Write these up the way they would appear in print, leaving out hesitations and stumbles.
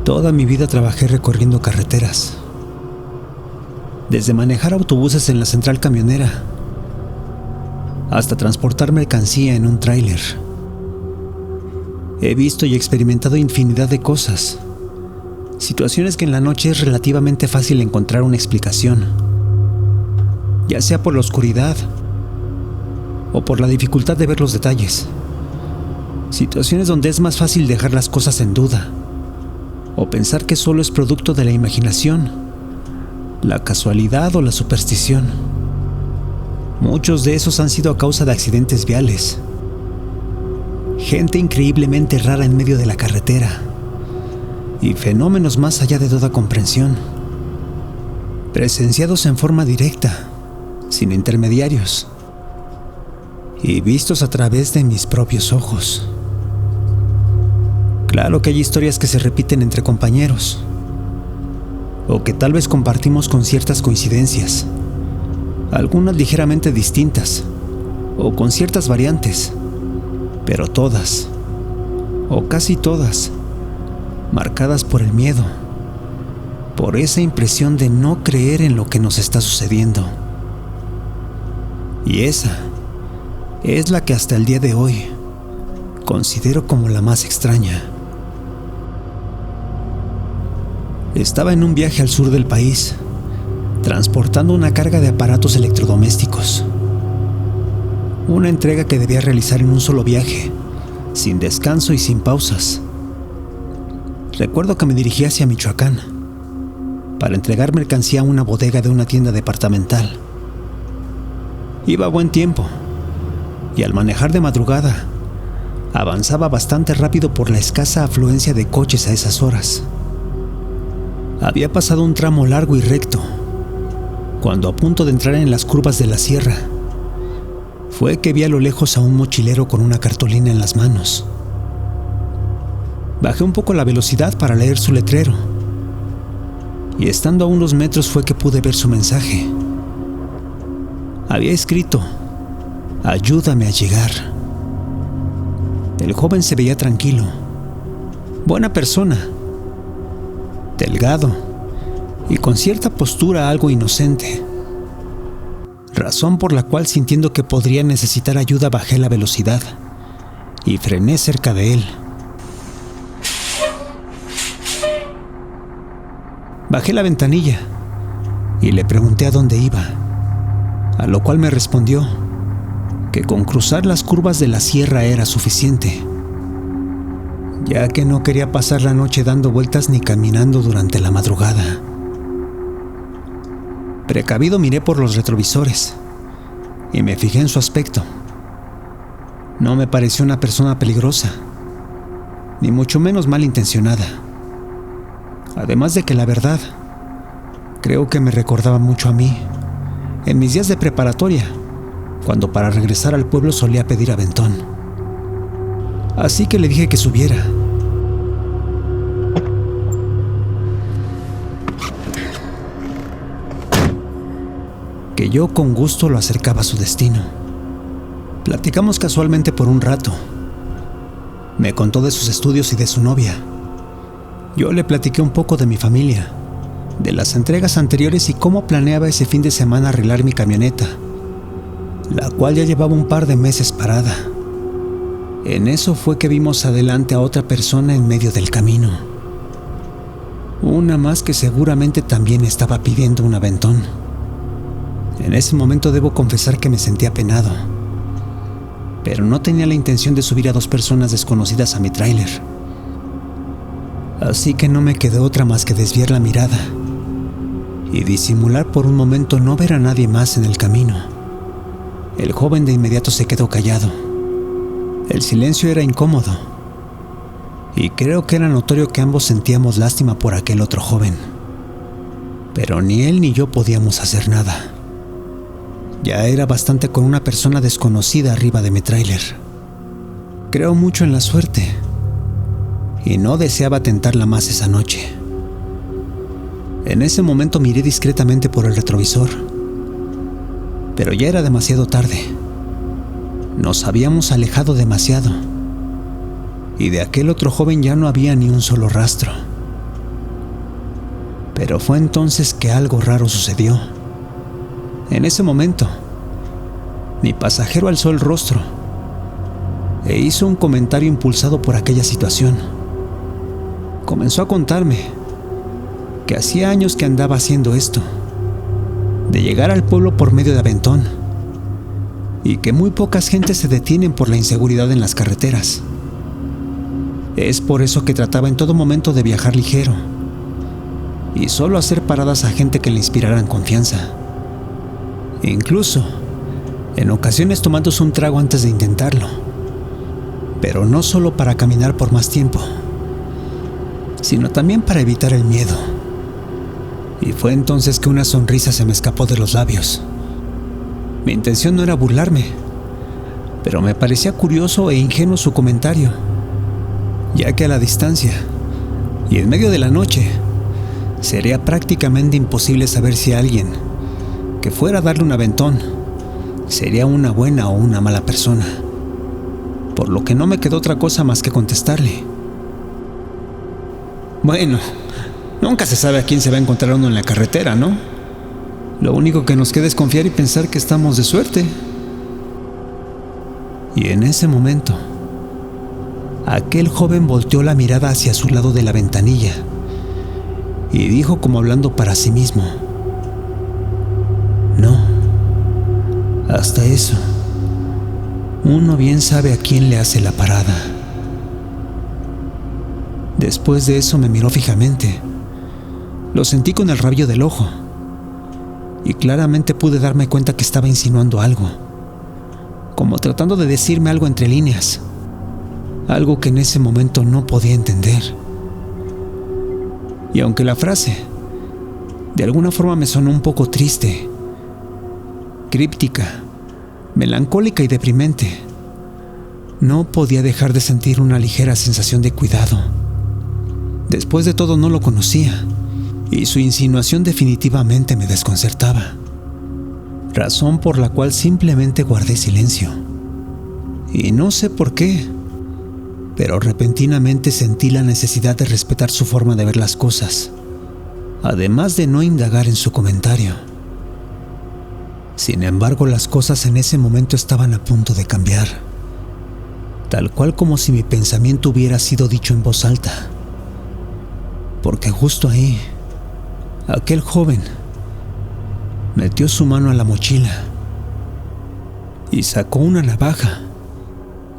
Toda mi vida trabajé recorriendo carreteras. Desde manejar autobuses en la central camionera hasta transportar mercancía en un tráiler. He visto y experimentado infinidad de cosas. Situaciones que en la noche es relativamente fácil encontrar una explicación, ya sea por la oscuridad o por la dificultad de ver los detalles. Situaciones donde es más fácil dejar las cosas en duda o pensar que solo es producto de la imaginación, la casualidad o la superstición. Muchos de esos han sido a causa de accidentes viales, gente increíblemente rara en medio de la carretera y fenómenos más allá de toda comprensión, presenciados en forma directa, sin intermediarios, y vistos a través de mis propios ojos. Claro que hay historias que se repiten entre compañeros, o que tal vez compartimos con ciertas coincidencias, algunas ligeramente distintas, o con ciertas variantes, pero todas, o casi todas, marcadas por el miedo, por esa impresión de no creer en lo que nos está sucediendo. Y esa es la que hasta el día de hoy considero como la más extraña. Estaba en un viaje al sur del país, transportando una carga de aparatos electrodomésticos. Una entrega que debía realizar en un solo viaje, sin descanso y sin pausas. Recuerdo que me dirigí hacia Michoacán para entregar mercancía a una bodega de una tienda departamental. Iba a buen tiempo y al manejar de madrugada avanzaba bastante rápido por la escasa afluencia de coches a esas horas. Había pasado un tramo largo y recto cuando, a punto de entrar en las curvas de la sierra, fue que vi a lo lejos a un mochilero con una cartulina en las manos. Bajé un poco la velocidad para leer su letrero, y estando a unos metros fue que pude ver su mensaje. Había escrito: "Ayúdame a llegar". El joven se veía tranquilo, buena persona, delgado y con cierta postura algo inocente, razón por la cual, sintiendo que podría necesitar ayuda, bajé la velocidad y frené cerca de él. Bajé la ventanilla y le pregunté a dónde iba, a lo cual me respondió que con cruzar las curvas de la sierra era suficiente, ya que no quería pasar la noche dando vueltas ni caminando durante la madrugada. Precavido miré por los retrovisores y me fijé en su aspecto. No me pareció una persona peligrosa, ni mucho menos malintencionada. Además de que, la verdad, creo que me recordaba mucho a mí, en mis días de preparatoria, cuando para regresar al pueblo solía pedir aventón. Así que le dije que subiera. Que yo con gusto lo acercaba a su destino. Platicamos casualmente por un rato. Me contó de sus estudios y de su novia. Yo le platiqué un poco de mi familia, de las entregas anteriores y cómo planeaba ese fin de semana arreglar mi camioneta, la cual ya llevaba un par de meses parada. En eso fue que vimos adelante a otra persona en medio del camino. Una más que seguramente también estaba pidiendo un aventón. En ese momento debo confesar que me sentí apenado, pero no tenía la intención de subir a dos personas desconocidas a mi tráiler. Así que no me quedó otra más que desviar la mirada y disimular por un momento no ver a nadie más en el camino. El joven de inmediato se quedó callado. El silencio era incómodo, y creo que era notorio que ambos sentíamos lástima por aquel otro joven. Pero ni él ni yo podíamos hacer nada. Ya era bastante con una persona desconocida arriba de mi tráiler. Creo mucho en la suerte, y no deseaba tentarla más esa noche. En ese momento miré discretamente por el retrovisor, pero ya era demasiado tarde. Nos habíamos alejado demasiado, y de aquel otro joven ya no había ni un solo rastro. Pero fue entonces que algo raro sucedió. En ese momento, mi pasajero alzó el rostro e hizo un comentario impulsado por aquella situación. Comenzó a contarme que hacía años que andaba haciendo esto, de llegar al pueblo por medio de aventón, y que muy pocas gentes se detienen por la inseguridad en las carreteras. Es por eso que trataba en todo momento de viajar ligero y solo hacer paradas a gente que le inspiraran confianza. Incluso, en ocasiones tomándose un trago antes de intentarlo, pero no solo para caminar por más tiempo, sino también para evitar el miedo. Y fue entonces que una sonrisa se me escapó de los labios. Mi intención no era burlarme, pero me parecía curioso e ingenuo su comentario, ya que a la distancia y en medio de la noche sería prácticamente imposible saber si alguien que fuera a darle un aventón sería una buena o una mala persona, por lo que no me quedó otra cosa más que contestarle: bueno, nunca se sabe a quién se va a encontrar uno en la carretera, ¿no? Lo único que nos queda es confiar y pensar que estamos de suerte. Y en ese momento, aquel joven volteó la mirada hacia su lado de la ventanilla y dijo, como hablando para sí mismo: no, hasta eso, uno bien sabe a quién le hace la parada. Después de eso me miró fijamente. Lo sentí con el rabillo del ojo y claramente pude darme cuenta que estaba insinuando algo, como tratando de decirme algo entre líneas, algo que en ese momento no podía entender. Y aunque la frase de alguna forma me sonó un poco triste, críptica, melancólica y deprimente, no podía dejar de sentir una ligera sensación de cuidado. Después de todo, no lo conocía, y su insinuación definitivamente me desconcertaba, razón por la cual simplemente guardé silencio. Y no sé por qué, pero repentinamente sentí la necesidad de respetar su forma de ver las cosas, además de no indagar en su comentario. Sin embargo, las cosas en ese momento estaban a punto de cambiar, tal cual como si mi pensamiento hubiera sido dicho en voz alta, porque justo ahí, aquel joven metió su mano a la mochila y sacó una navaja,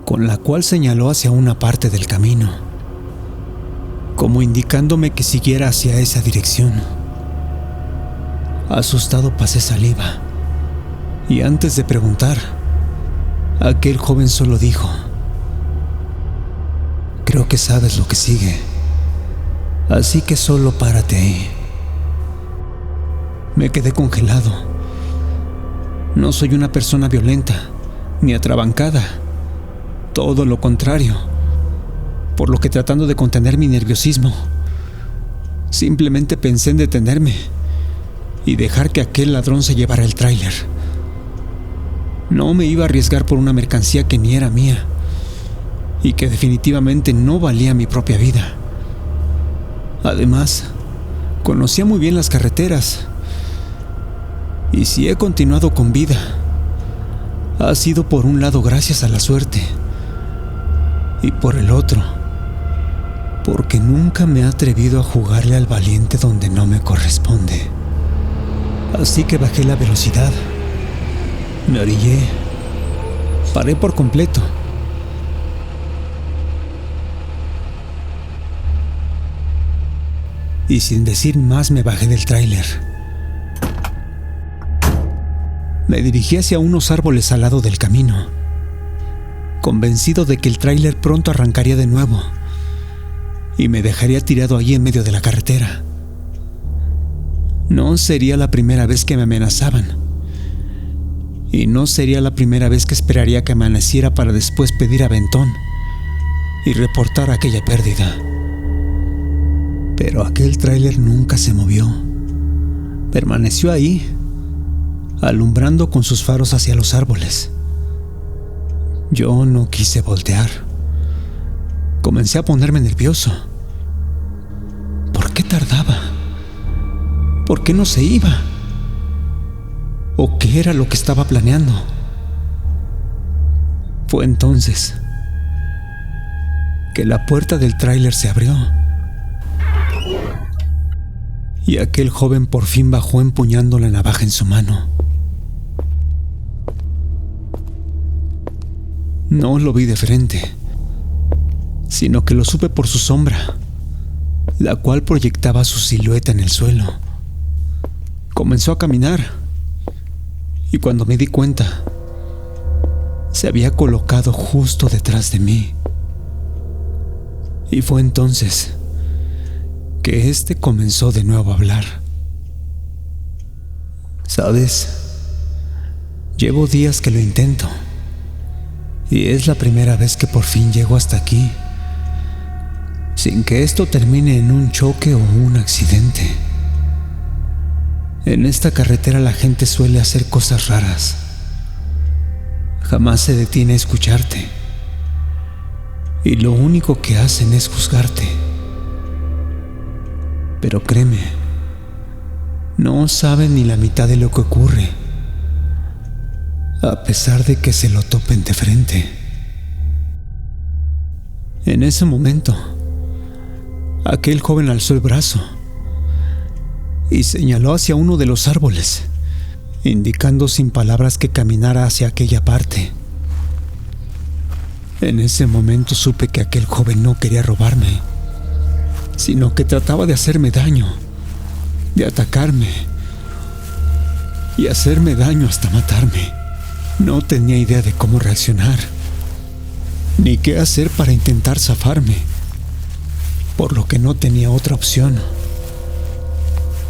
con la cual señaló hacia una parte del camino, como indicándome que siguiera hacia esa dirección. Asustado pasé saliva, y antes de preguntar, aquel joven solo dijo: creo que sabes lo que sigue, así que solo párate ahí. Me quedé congelado. No soy una persona violenta, ni atrabancada. Todo lo contrario. Por lo que, tratando de contener mi nerviosismo, simplemente pensé en detenerme y dejar que aquel ladrón se llevara el tráiler. No me iba a arriesgar por una mercancía que ni era mía y que definitivamente no valía mi propia vida. Además, conocía muy bien las carreteras, y si he continuado con vida, ha sido por un lado gracias a la suerte, y por el otro, porque nunca me he atrevido a jugarle al valiente donde no me corresponde. Así que bajé la velocidad, me orillé, paré por completo. Y sin decir más me bajé del tráiler. Me dirigí hacia unos árboles al lado del camino, convencido de que el tráiler pronto arrancaría de nuevo y me dejaría tirado allí en medio de la carretera. No sería la primera vez que me amenazaban, y no sería la primera vez que esperaría que amaneciera para después pedir aventón y reportar aquella pérdida. Pero aquel tráiler nunca se movió. Permaneció ahí, alumbrando con sus faros hacia los árboles. Yo no quise voltear. Comencé a ponerme nervioso. ¿Por qué tardaba? ¿Por qué no se iba? ¿O qué era lo que estaba planeando? Fue entonces que la puerta del tráiler se abrió y aquel joven por fin bajó empuñando la navaja en su mano. No lo vi de frente, sino que lo supe por su sombra, la cual proyectaba su silueta en el suelo. Comenzó a caminar y cuando me di cuenta, se había colocado justo detrás de mí. Y fue entonces que este comenzó de nuevo a hablar. ¿Sabes? Llevo días que lo intento y es la primera vez que por fin llego hasta aquí, sin que esto termine en un choque o un accidente. En esta carretera la gente suele hacer cosas raras. Jamás se detiene a escucharte. Y lo único que hacen es juzgarte. Pero créeme, no saben ni la mitad de lo que ocurre, a pesar de que se lo topen de frente. En ese momento, aquel joven alzó el brazo y señaló hacia uno de los árboles, indicando sin palabras que caminara hacia aquella parte. En ese momento supe que aquel joven no quería robarme, sino que trataba de hacerme daño, de atacarme y hacerme daño hasta matarme. No tenía idea de cómo reaccionar, ni qué hacer para intentar zafarme, por lo que no tenía otra opción.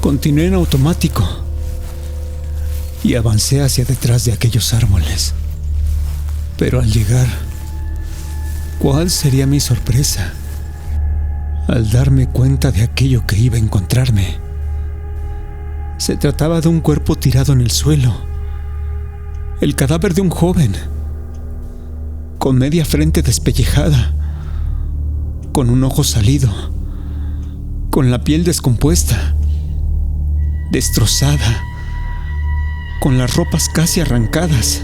Continué en automático y avancé hacia detrás de aquellos árboles. Pero al llegar, ¿cuál sería mi sorpresa al darme cuenta de aquello que iba a encontrarme? Se trataba de un cuerpo tirado en el suelo, el cadáver de un joven, con media frente despellejada, con un ojo salido, con la piel descompuesta, destrozada, con las ropas casi arrancadas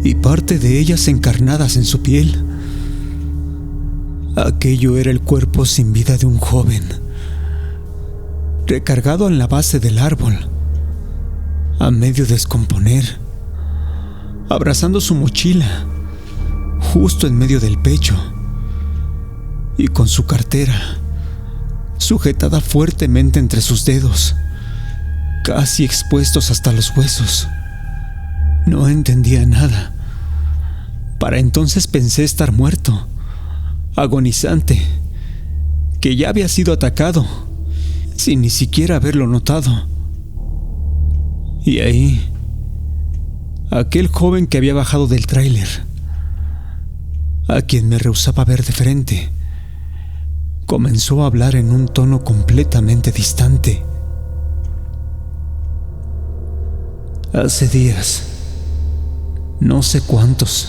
y parte de ellas encarnadas en su piel. Aquello era el cuerpo sin vida de un joven, recargado en la base del árbol, a medio descomponer, abrazando su mochila, justo en medio del pecho, y con su cartera sujetada fuertemente entre sus dedos, casi expuestos hasta los huesos. No entendía nada. Para entonces pensé estar muerto, agonizante, que ya había sido atacado, sin ni siquiera haberlo notado. Y ahí, aquel joven que había bajado del tráiler, a quien me rehusaba ver de frente, comenzó a hablar en un tono completamente distante. Hace días, no sé cuántos,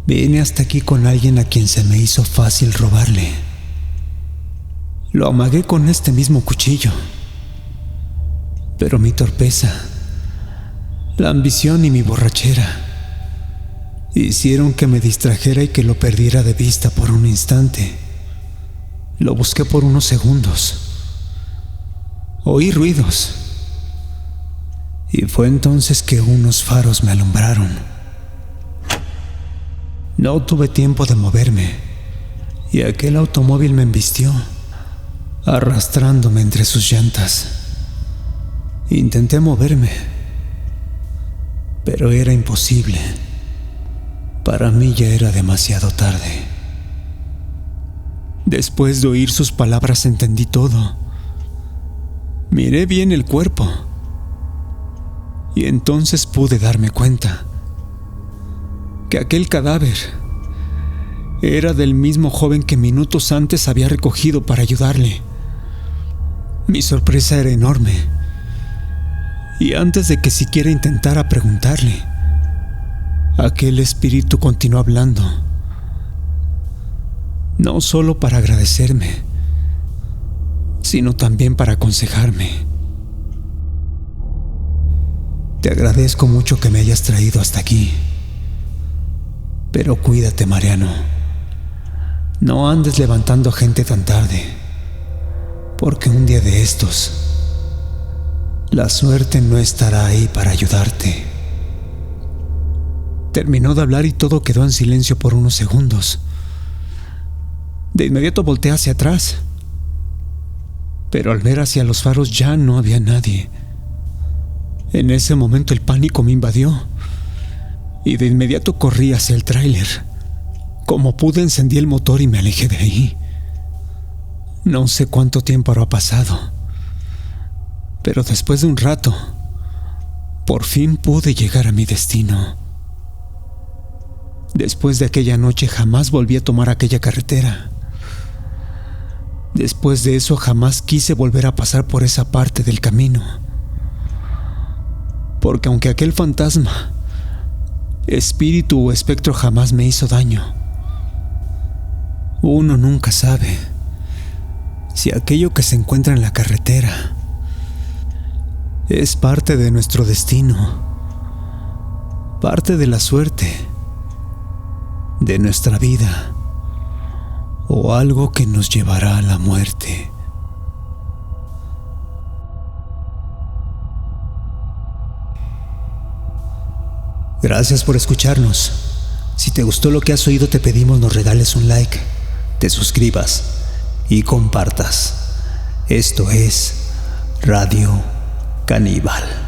vine hasta aquí con alguien a quien se me hizo fácil robarle. Lo amagué con este mismo cuchillo, pero mi torpeza, la ambición y mi borrachera hicieron que me distrajera y que lo perdiera de vista por un instante. Lo busqué por unos segundos. Oí ruidos. Y fue entonces que unos faros me alumbraron. No tuve tiempo de moverme, y aquel automóvil me embistió, arrastrándome entre sus llantas. Intenté moverme, pero era imposible. Para mí ya era demasiado tarde. Después de oír sus palabras entendí todo. Miré bien el cuerpo y entonces pude darme cuenta que aquel cadáver era del mismo joven que minutos antes había recogido para ayudarle. Mi sorpresa era enorme, y antes de que siquiera intentara preguntarle, aquel espíritu continuó hablando, no solo para agradecerme, sino también para aconsejarme. Te agradezco mucho que me hayas traído hasta aquí. Pero cuídate, Mariano. No andes levantando gente tan tarde, porque un día de estos, la suerte no estará ahí para ayudarte. Terminó de hablar y todo quedó en silencio por unos segundos. De inmediato volteé hacia atrás, pero al ver hacia los faros ya no había nadie. En ese momento el pánico me invadió y de inmediato corrí hacia el tráiler. Como pude, encendí el motor y me alejé de ahí. No sé cuánto tiempo habrá pasado, pero después de un rato, por fin pude llegar a mi destino. Después de aquella noche jamás volví a tomar aquella carretera. Después de eso jamás quise volver a pasar por esa parte del camino. Porque aunque aquel fantasma, espíritu o espectro jamás me hizo daño, uno nunca sabe si aquello que se encuentra en la carretera es parte de nuestro destino, parte de la suerte, de nuestra vida, o algo que nos llevará a la muerte. Gracias por escucharnos. Si te gustó lo que has oído, te pedimos nos regales un like, te suscribas y compartas. Esto es Radio Caníbal.